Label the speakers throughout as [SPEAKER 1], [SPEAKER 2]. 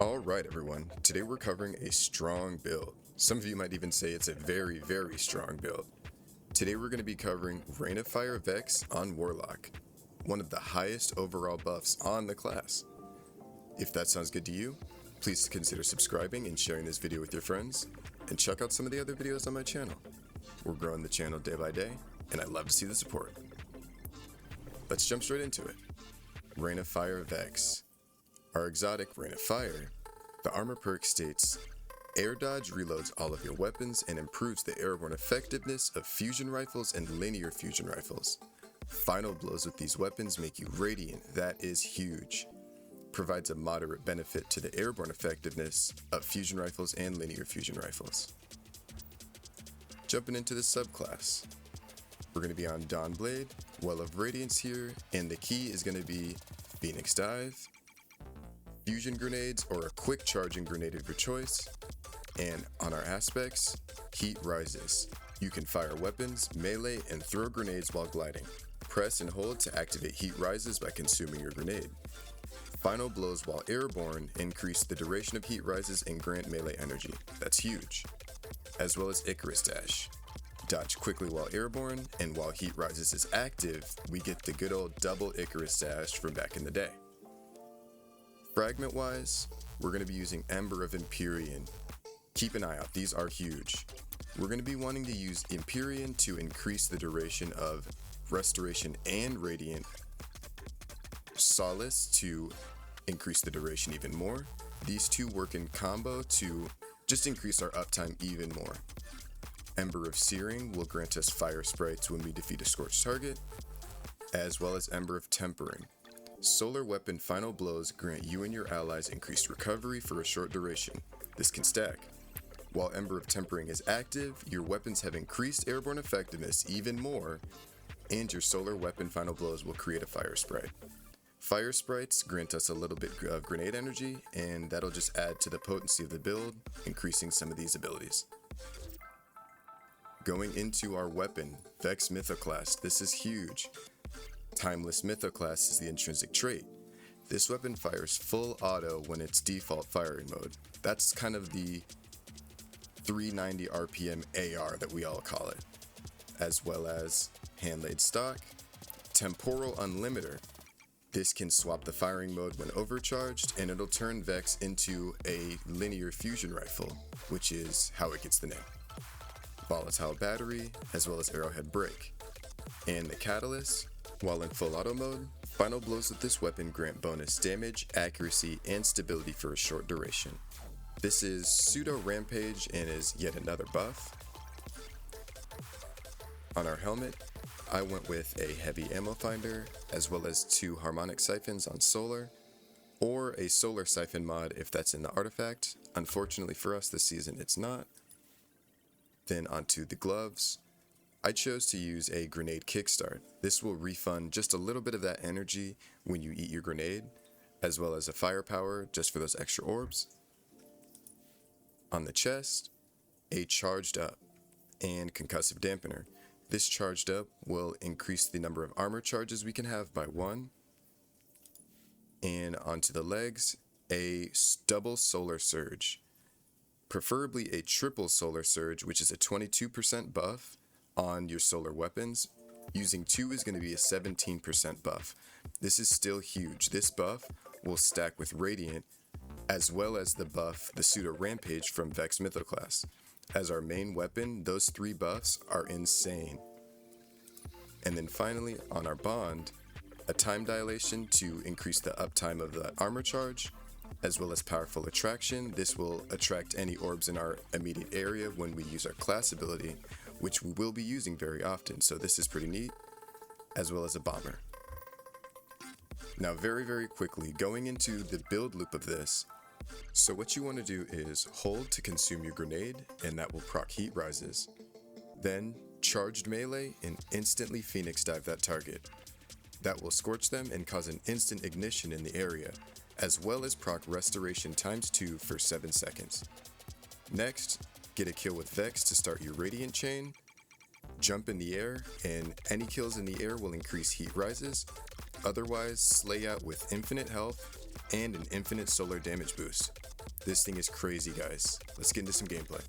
[SPEAKER 1] Alright everyone, today we're covering a strong build. Some of you might even say it's a very, very strong build. Today we're going to be covering Rain of Fire Vex on Warlock, one of the highest overall buffs on the class. If that sounds good to you, please consider subscribing and sharing this video with your friends, and check out some of the other videos on my channel. We're growing the channel day by day, and I love to see the support. Let's jump straight into it. Rain of Fire Vex. Our exotic Rain of Fire, the armor perk states, Air Dodge reloads all of your weapons and improves the airborne effectiveness of fusion rifles and linear fusion rifles. Final blows with these weapons make you radiant, that is huge. Provides a moderate benefit to the airborne effectiveness of fusion rifles and linear fusion rifles. Jumping into the subclass, we're going to be on Dawnblade, Well of Radiance here, and the key is going to be Phoenix Dive, fusion grenades, or a quick charging grenade of your choice. And on our aspects, Heat Rises. You can fire weapons, melee, and throw grenades while gliding. Press and hold to activate Heat Rises by consuming your grenade. Final blows while airborne increase the duration of Heat Rises and grant melee energy. That's huge. As well as Icarus Dash. Dodge quickly while airborne, and while Heat Rises is active, we get the good old double Icarus Dash from back in the day. Fragment wise, we're going to be using Ember of Empyrean. Keep an eye out, these are huge. We're going to be wanting to use Empyrean to increase the duration of Restoration and Radiant. Solace to increase the duration even more. These two work in combo to just increase our uptime even more. Ember of Searing will grant us fire sprites when we defeat a scorched target, as well as Ember of Tempering. Solar weapon final blows grant you and your allies increased recovery for a short duration. This can stack. While Ember of Tempering is active, your weapons have increased airborne effectiveness even more, and your solar weapon final blows will create a fire sprite. Fire sprites grant us a little bit of grenade energy, and that'll just add to the potency of the build, increasing some of these abilities. Going into our weapon, Vex Mythoclast. This is huge. Timeless Mythoclast is the intrinsic trait. This weapon fires full auto when it's default firing mode. That's kind of the 390 RPM AR that we all call it. As well as Handlaid Stock, Temporal Unlimiter. This can swap the firing mode when overcharged, and it'll turn Vex into a linear fusion rifle, which is how it gets the name. Volatile Battery, as well as Arrowhead Break. And the Catalyst, while in full auto mode, final blows with this weapon grant bonus damage, accuracy, and stability for a short duration. This is pseudo Rampage and is yet another buff. On our helmet, I went with a heavy ammo finder, as well as 2 harmonic siphons on solar, or a solar siphon mod if that's in the artifact. Unfortunately for us this season it's not. Then onto the gloves. I chose to use a grenade kickstart. This will refund just a little bit of that energy when you eat your grenade, as well as a firepower just for those extra orbs. On the chest, a charged up and concussive dampener. This charged up will increase the number of armor charges we can have by 1. And onto the legs, a double solar surge. Preferably a triple solar surge, which is a 22% buff on your solar weapons. Using 2 is going to be a 17% buff. This is still huge. This buff will stack with Radiant, as well as the buff, the Pseudo Rampage from Vex Mythoclast. As our main weapon, those 3 buffs are insane. And then finally, on our bond, a time dilation to increase the uptime of the armor charge, as well as powerful attraction. This will attract any orbs in our immediate area when we use our class ability, which we will be using very often, so this is pretty neat, as well as a bomber. Now very quickly, going into the build loop of this, so what you want to do is hold to consume your grenade, and that will proc Heat Rises. Then charged melee and instantly Phoenix Dive that target. That will scorch them and cause an instant ignition in the area, as well as proc Restoration ×2 for 7 seconds. Next, get a kill with Vex to start your Radiant chain, jump in the air, and any kills in the air will increase Heat Rises. Otherwise, slay out with infinite health, and an infinite solar damage boost. This thing is crazy, guys. Let's get into some gameplay.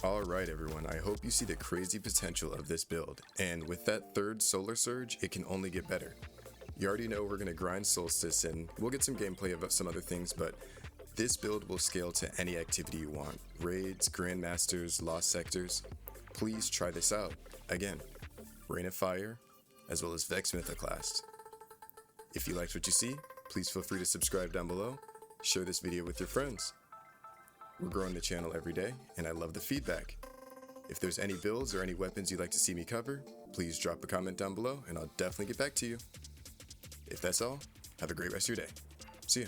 [SPEAKER 1] Alright everyone, I hope you see the crazy potential of this build, and with that third solar surge, it can only get better. You already know we're going to grind Solstice, and we'll get some gameplay of some other things, but this build will scale to any activity you want. Raids, Grandmasters, Lost Sectors. Please try this out. Again, Rain of Fire, as well as Vex Mythoclast. If you liked what you see, please feel free to subscribe down below, share this video with your friends. We're growing the channel every day, and I love the feedback. If there's any builds or any weapons you'd like to see me cover, please drop a comment down below, and I'll definitely get back to you. If that's all, have a great rest of your day. See ya.